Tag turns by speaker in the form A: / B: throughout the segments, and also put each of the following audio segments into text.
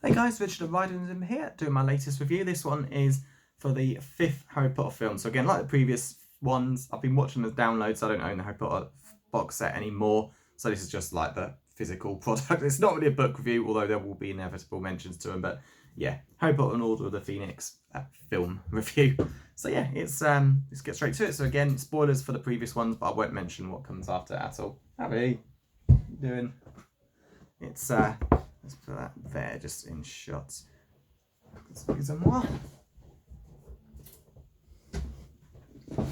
A: Hey guys, Richard Ryden here, doing my latest review. This one is for the fifth Harry Potter film. So again, like the previous ones, I've been watching the downloads. I don't own the Harry Potter box set anymore. So this is just like the physical product. It's not really a book review, although there will be inevitable mentions to them. But yeah, Harry Potter and Order of the Phoenix film review. So yeah, let's get straight to it. So again, spoilers for the previous ones, but I won't mention what comes after at all. How are you doing? It's let's put that there just in shots. Excusez-moi.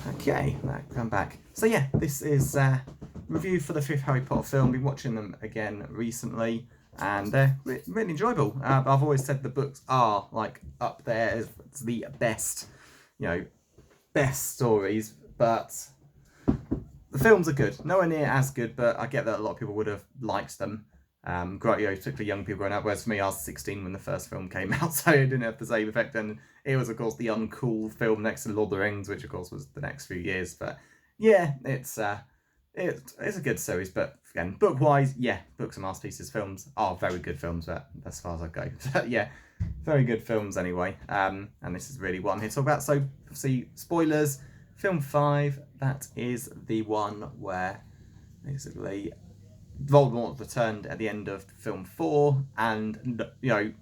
A: Okay, come back. So yeah, this is review for the fifth Harry Potter film. Been watching them again recently, and they're really enjoyable. I've always said the books are like up there as the best, best stories, but the films are good. Nowhere near as good, but I get that a lot of people would have liked them. Particularly young people growing up. Whereas for me, I was 16 when the first film came out, so it didn't have the same effect. And it was, of course, the uncool film next to Lord of the Rings, which, of course, was the next few years. But yeah, it's a good series. But again, book wise, yeah, books are masterpieces. Films are very good films, but as far as I go, but yeah, very good films anyway. And this is really what I'm here to talk about. So, see, spoilers. Film 5, that is the one where basically Voldemort returned at the end of film 4, and no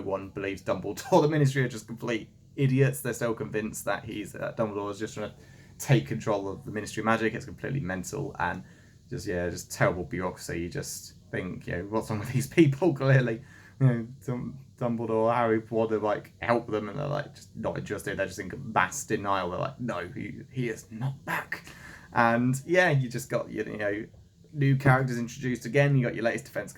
A: one believes Dumbledore. The Ministry are just complete idiots. They're still convinced that Dumbledore is just trying to take control of the Ministry of Magic. It's completely mental and just terrible bureaucracy. You just think, what's wrong with these people? Clearly, Dumbledore, Harry Potter, help them, and they're just not interested. They're just in mass denial. They're like, no, he is not back. And yeah, you just got new characters introduced again. You got your latest defense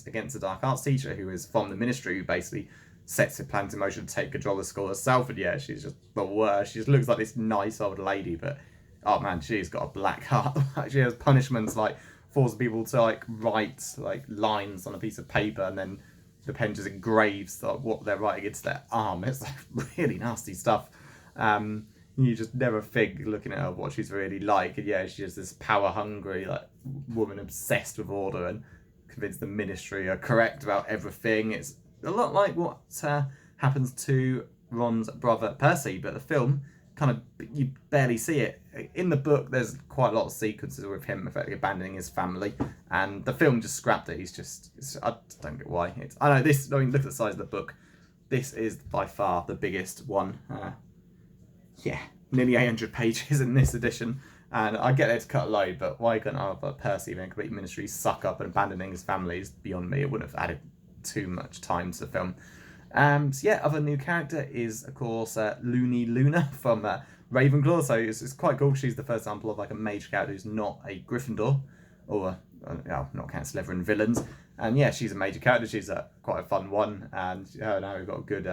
A: against the Dark Arts teacher, who is from the Ministry, who basically sets her plans in motion to take control of the school herself. And yeah, she's just the worst. She just looks like this nice old lady, but oh man, she's got a black heart. She has punishments like forcing people to write lines on a piece of paper, and then the pen just engraves what they're writing into their arm. It's really nasty stuff. You just never think, looking at her, what she's really like. And yeah, she's just this power hungry woman obsessed with order and convinced the Ministry are correct about everything. It's a lot like what happens to Ron's brother Percy, but the film kind of, you barely see it. In the book, there's quite a lot of sequences with him effectively abandoning his family, and the film just scrapped it. I don't get why. I know this. I mean, look at the size of the book. This is by far the biggest one. Yeah, nearly 800 pages in this edition. And I get it to cut a load, but why couldn't I have Percy being a complete Ministry suck up and abandoning his family is beyond me. It wouldn't have added too much time to the film. So yeah, other new character is, of course, Loony Luna from Ravenclaw. So it's quite cool. She's the first example of a major character who's not a Gryffindor, or not counting Slytherin villains. And yeah, she's a major character. She's quite a fun one, and her and Harry got a good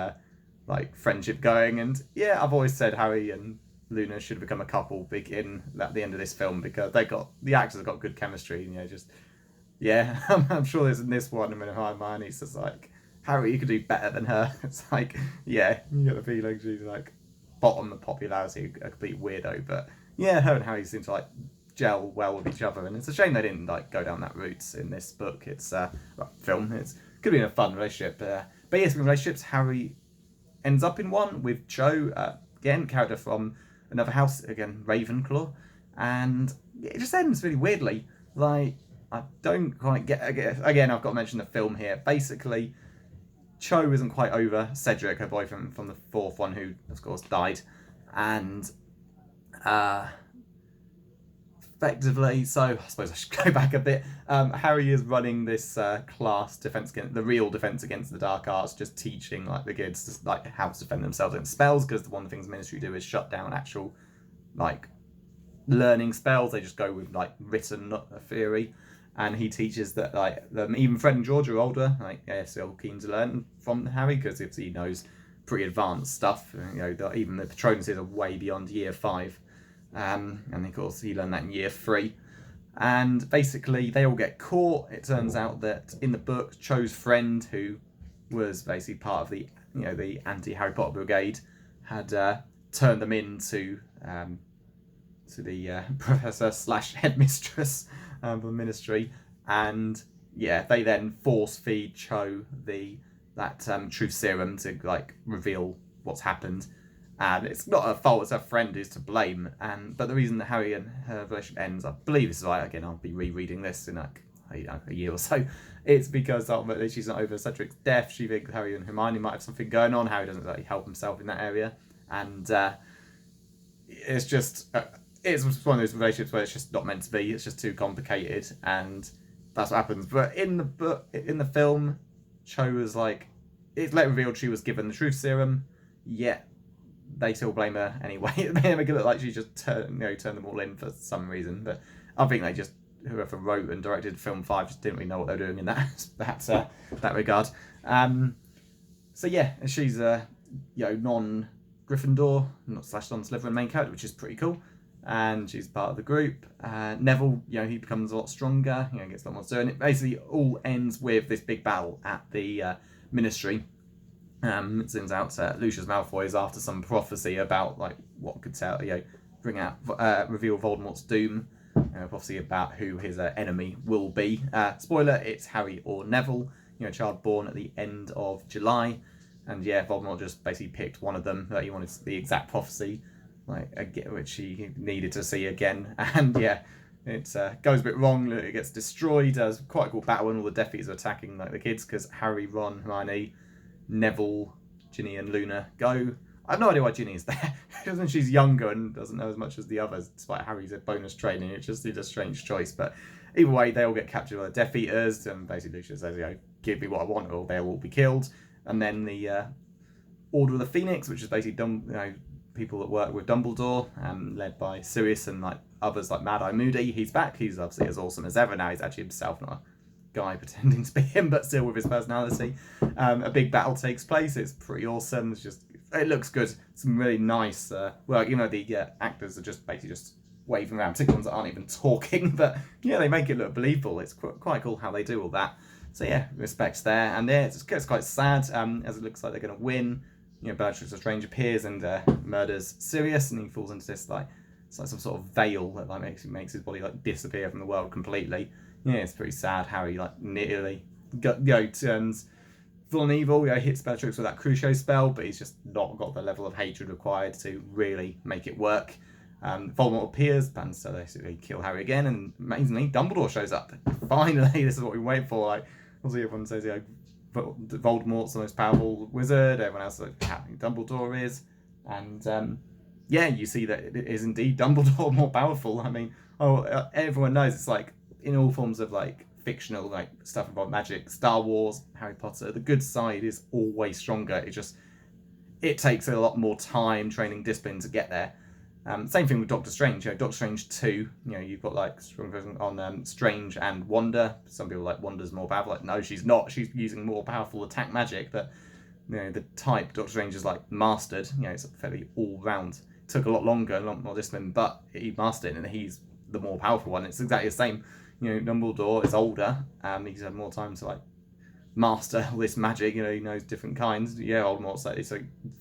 A: friendship going. And yeah, I've always said Harry and Luna should become a couple big in at the end of this film, because the actors have got good chemistry. Yeah, I'm sure there's in this one. I mean, Hermione's just Harry, you could do better than her. It's yeah, you get the feeling she's bottom of popularity, a complete weirdo. But yeah, her and Harry seem to gel well with each other, and it's a shame they didn't go down that route in this book. It's film. It's could have been a fun relationship. But yes, in relationships, Harry ends up in one with Cho, again, character from another house, again, Ravenclaw, and it just ends really weirdly. I don't quite get. Again, I've got to mention the film here. Basically, Cho isn't quite over Cedric, her boyfriend from the fourth one, who, of course, died, and effectively, so I suppose I should go back a bit. Harry is running this class the real defense against the dark arts, just teaching the kids how to defend themselves against spells, because one of the things the Ministry do is shut down actual learning spells. They just go with written theory, and he teaches that even Fred and George are older, still keen to learn from Harry, because he knows pretty advanced stuff. Even the Patronuses are way beyond year 5. And of course, he learned that in year 3. And basically, they all get caught. It turns out that in the book, Cho's friend, who was basically part of the anti-Harry Potter brigade, had turned them into to the professor / headmistress of the Ministry. And yeah, they then force feed Cho the that truth serum to like reveal what's happened. And it's not her fault; it's her friend who's to blame. And but the reason that Harry and her relationship ends, I believe this is right. Again, I'll be rereading this in like a year or so. It's because ultimately she's not over Cedric's death. She thinks Harry and Hermione might have something going on. Harry doesn't really help himself in that area, and it's just it's one of those relationships where it's just not meant to be. It's just too complicated, and that's what happens. But in the book, in the film, Cho was like, it's later revealed she was given the truth serum, yet they still blame her anyway. It made it look like she just turned them all in for some reason. But I think they just, whoever wrote and directed film 5 just didn't really know what they were doing in that regard. So yeah, she's a non-Gryffindor, non-Slytherin main character, which is pretty cool. And she's part of the group. Neville, he becomes a lot stronger. Gets a lot more to do, and it basically all ends with this big battle at the Ministry. It turns out Lucius Malfoy is after some prophecy about like what could tell, reveal Voldemort's doom. Prophecy about who his enemy will be. Spoiler: it's Harry or Neville. A child born at the end of July, and Voldemort just basically picked one of them. He wanted the exact prophecy, which he needed to see again, and it goes a bit wrong. It gets destroyed. There's quite a cool battle, and all the Death Eaters are attacking the kids because Harry, Ron, Hermione, Neville, Ginny, and Luna go. I have no idea why Ginny is there. Because she's younger and doesn't know as much as the others, despite Harry's bonus training. It's just a strange choice. But either way, they all get captured by the Death Eaters, and basically Lucius says, give me what I want, or they'll all be killed. And then the Order of the Phoenix, which is basically people that work with Dumbledore, led by Sirius and like others like Mad-Eye Moody. He's back. He's obviously as awesome as ever now. He's actually himself, not a guy pretending to be him, but still with his personality. A big battle takes place. It's pretty awesome. It looks good. Some really nice work. The actors are just basically just waving around, particularly ones that aren't even talking, but they make it look believable. It's quite cool how they do all that. So respects there. And it gets quite sad as it looks like they're going to win. Bellatrix Lestrange appears and murders Sirius, and he falls into this it's like some sort of veil that makes his body disappear from the world completely. It's pretty sad. Harry nearly turns full on evil. Hits Bellatrix with that Crucio spell, but he's just not got the level of hatred required to really make it work. Voldemort appears, plans to basically kill Harry again, and amazingly, Dumbledore shows up. Finally, this is what we wait for. Obviously, everyone says Voldemort's the most powerful wizard. Everyone else how Dumbledore is, and you see that it is indeed Dumbledore more powerful. Everyone knows it's in all forms of fictional stuff about magic, Star Wars, Harry Potter. The good side is always stronger. It takes a lot more time, training, discipline to get there. Same thing with Doctor Strange. Doctor Strange 2, you've got strong version on Strange and Wanda. Some people Wanda's more powerful. No, she's not. She's using more powerful attack magic, but the type Doctor Strange is mastered. It's fairly all round. It took a lot longer, a lot more discipline, but he mastered it, and he's the more powerful one. It's exactly the same. Dumbledore is older, he's had more time to master all this magic. He knows different kinds. Voldemort's it's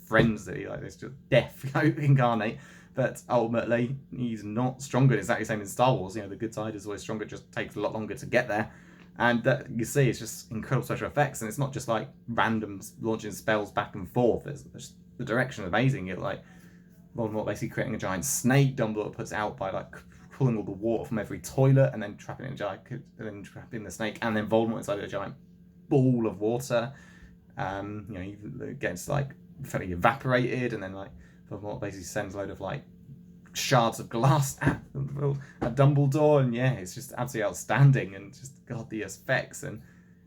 A: friends that it's just death incarnate. But ultimately, he's not stronger. It's exactly the same in Star Wars. The good side is always stronger. It just takes a lot longer to get there. And you see, it's just incredible special effects. And it's not just random launching spells back and forth. It's the direction is amazing. Voldemort basically creating a giant snake. Dumbledore puts out by pulling all the water from every toilet and then trapping it trapping the snake. And then Voldemort inside a giant ball of water. He gets fairly evaporated, and then Voldemort basically sends a load of shards of glass at Dumbledore, and it's just absolutely outstanding, and just the effects, and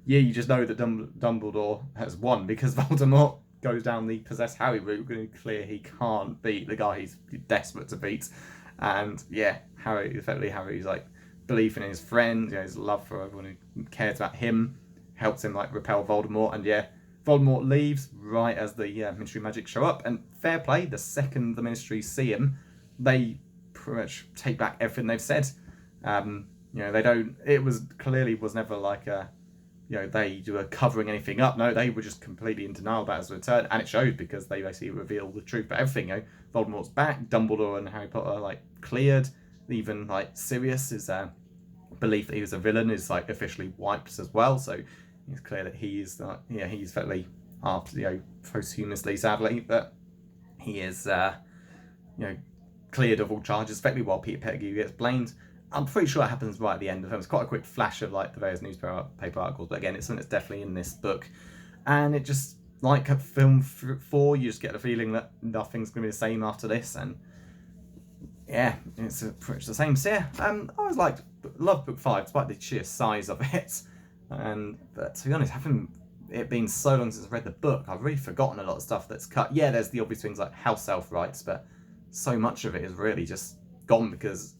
A: you just know that Dumbledore has won because Voldemort goes down the possess Harry route. Really clear he can't beat the guy he's desperate to beat, and Harry's belief in his friend, his love for everyone who cares about him, helps him repel Voldemort, and Voldemort leaves right as the Ministry of Magic show up, and fair play, the second the Ministry see him, they pretty much take back everything they've said. They don't. It was never they were covering anything up. No, they were just completely in denial about his return, and it showed because they basically revealed the truth about everything. Voldemort's back, Dumbledore and Harry Potter cleared. Even Sirius's belief that he was a villain is officially wiped as well. So it's clear that he's effectively after posthumously, sadly, but he is cleared of all charges, effectively, while Peter Pettigrew gets blamed. I'm pretty sure that happens right at the end of the film. It's quite a quick flash of like the various newspaper articles, but again, it's something that's definitely in this book, and it just, like film 4, you just get the feeling that nothing's going to be the same after this, and yeah, it's pretty much the same. So yeah, I always loved book 5 despite the sheer size of it, but to be honest, having it been so long since I've read the book, I've really forgotten a lot of stuff that's cut. Yeah, there's the obvious things like house elf rights, but so much of it is really just gone because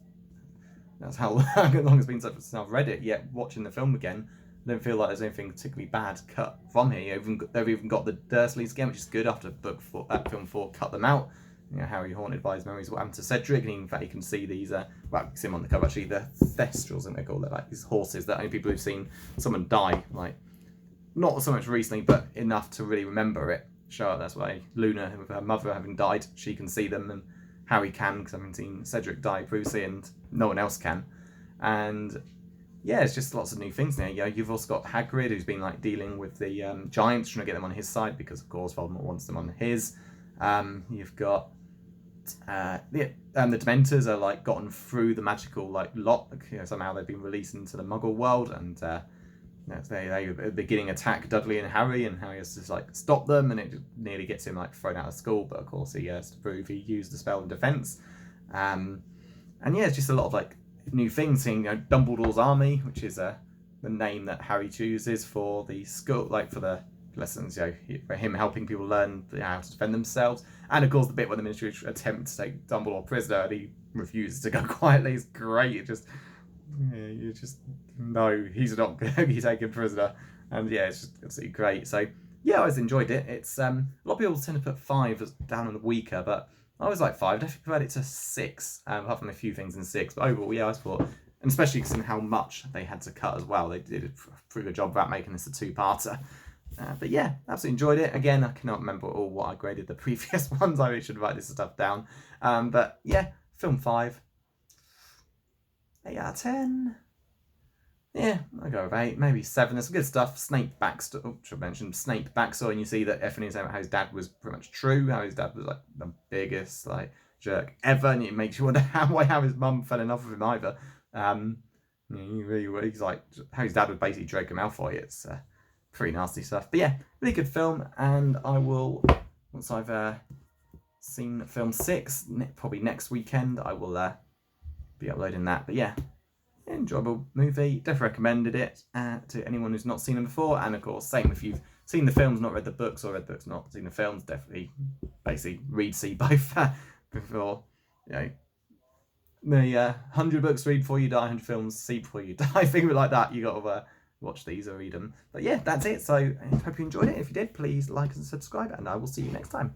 A: that's how long it's been since I've read it. Yet watching the film again, I don't feel like there's anything particularly bad cut from here. They've even got the Dursleys again, which is good after film 4 cut them out. Harry haunted by his memories of what happened to Cedric, and in fact you can see these, you see them on the cover actually, the Thestrals, and they call it, like these horses that only people who've seen someone die, like, not so much recently, but enough to really remember it. Sure, that's why Luna, with her mother having died, she can see them, and Harry can, because I haven't seen Cedric die previously, and no one else can. And yeah, it's just lots of new things now. You've also got Hagrid, who's been like dealing with the giants, trying to get them on his side, because of course Voldemort wants them on his. You've got the Dementors are like gotten through the magical like lock. Somehow they've been released into the Muggle world, and they at the beginning attack Dudley and Harry, and Harry has to like stop them, and it nearly gets him like thrown out of school. But of course he has to prove he used the spell in defense. And yeah, it's just a lot of like new things. Seeing Dumbledore's army, which is the name that Harry chooses for the school, like for the lessons, for him helping people learn how to defend themselves. And of course the bit where the Ministry attempt to take Dumbledore prisoner and he refuses to go quietly is great. It just, you just know he's not going to be taken prisoner, and yeah, it's just absolutely great. So yeah, I always enjoyed it. It's a lot of people tend to put 5 as down on the weaker, but I was like 5. Definitely preferred it to 6, apart from a few things in 6. But overall, yeah, I thought, and especially considering how much they had to cut as well, they did a pretty good job about making this a 2-parter. But yeah, absolutely enjoyed it. Again, I cannot remember all what I graded the previous ones. I really should write this stuff down. But yeah, film 5. 8 out of 10. Yeah, I'll go with 8, maybe 7. There's some good stuff. Snape backstory. Oh, should mention Snape backstory, and you see that Effie is saying how his dad was pretty much true. How his dad was like the biggest like jerk ever, and it makes you wonder how his mum fell in love with him either. He's like how his dad would basically Draco Malfoy. It's pretty nasty stuff. But yeah, really good film, and I will, once I've seen film 6, probably next weekend, I will be uploading that. But yeah, enjoyable movie. Definitely recommended it to anyone who's not seen them before. And of course, same if you've seen the films, not read the books, or read the books, not seen the films. Definitely, basically, see both before the 100 books read before you die, 100 films see before you die. Think of it like that. You got to watch these or read them. But yeah, that's it. So I hope you enjoyed it. If you did, please like and subscribe, and I will see you next time.